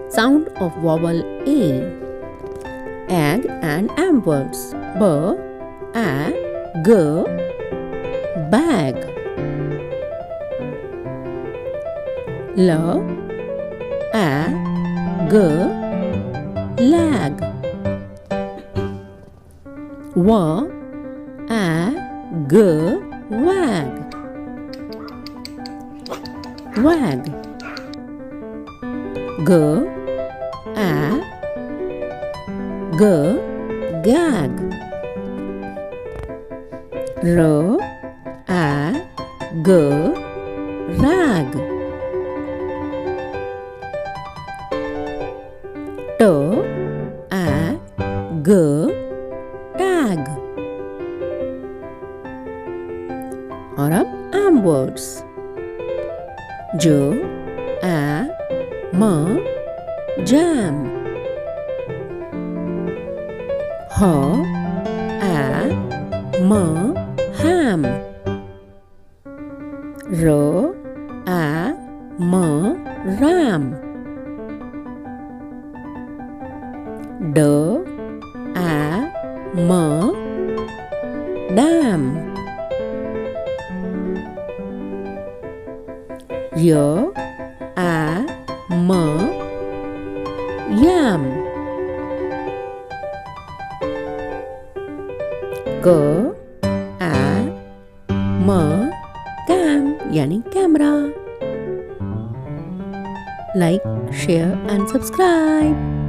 Sound of vowel A. Egg and am words. B, a, g, bag. L, a, g, lag. W, a, g, wag. Wag. G, a, g, gag. R, a, g, rag. T, a, g, tag. और अब am words. j, a, m, jam. h, a, m, ham. r, a, m, ram. d, a, m, dam. y, a, m, yam. क, आ, म, cam यानी camera. Like, share and subscribe.